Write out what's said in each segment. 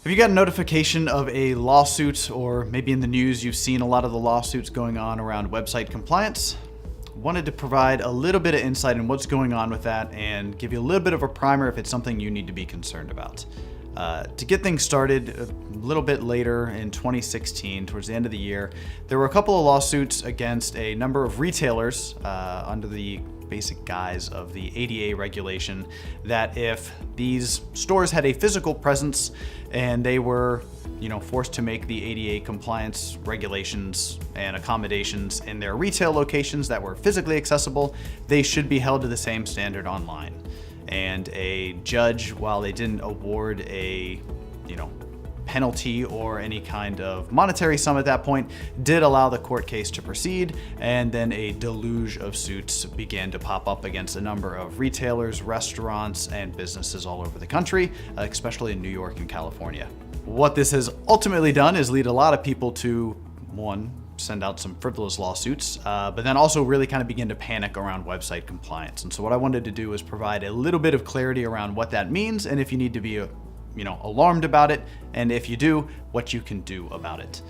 Have you got a notification of a lawsuit, or maybe in the news you've seen a lot of the lawsuits going on around website compliance? Wanted to provide a little bit of insight in what's going on with that and give you a little bit of a primer if it's something you need to be concerned about. To get things started, a little bit later in 2016, towards the end of the year, there were a couple of lawsuits against a number of retailers under the basic guise of the ADA regulation that if these stores had a physical presence and they were forced to make the ADA compliance regulations and accommodations in their retail locations that were physically accessible, they should be held to the same standard online. And a judge, while they didn't award a penalty or any kind of monetary sum at that point, did allow the court case to proceed, and then a deluge of suits began to pop up against a number of retailers, restaurants, and businesses all over the country, especially in New York and California. What this has ultimately done is lead a lot of people to, one, send out some frivolous lawsuits, but then also really kind of begin to panic around website compliance. And so what I wanted to do was provide a little bit of clarity around what that means, and if you need to be alarmed about it, and if you do, what you can do about it.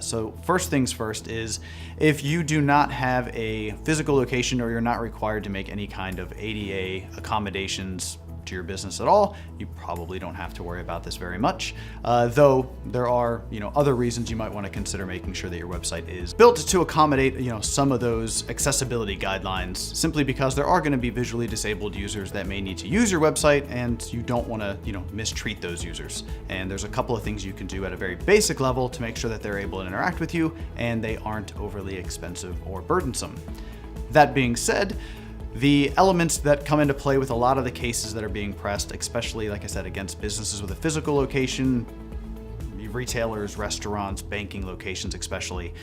So first things first is, if you do not have a physical location or you're not required to make any kind of ADA accommodations to your business at all, you probably don't have to worry about this very much. Though there are, other reasons you might want to consider making sure that your website is built to accommodate, some of those accessibility guidelines, simply because there are going to be visually disabled users that may need to use your website, and you don't want to, mistreat those users. And there's a couple of things you can do at a very basic level to make sure that they're able to interact with you and they aren't overly expensive or burdensome. That being said, the elements that come into play with a lot of the cases that are being pressed, especially, like I said, against businesses with a physical location, retailers, restaurants, banking locations especially,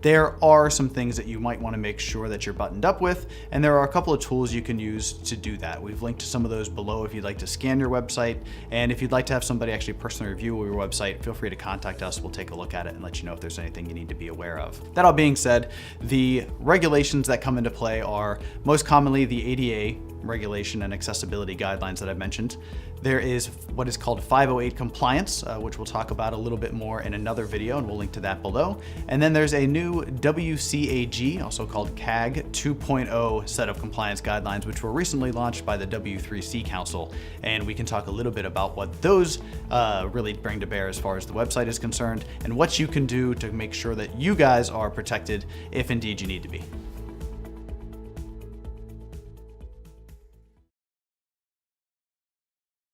there are some things that you might want to make sure that you're buttoned up with, and there are a couple of tools you can use to do that. We've linked to some of those below if you'd like to scan your website, and if you'd like to have somebody actually personally review your website, feel free to contact us. We'll take a look at it and let you know if there's anything you need to be aware of. That all being said, the regulations that come into play are most commonly the ADA regulation and accessibility guidelines that I've mentioned. There is what is called 508 compliance, which we'll talk about a little bit more in another video, and we'll link to that below. And then there's a new WCAG, also called CAG 2.0 set of compliance guidelines, which were recently launched by the W3C Council. And we can talk a little bit about what those really bring to bear as far as the website is concerned, and what you can do to make sure that you guys are protected if indeed you need to be.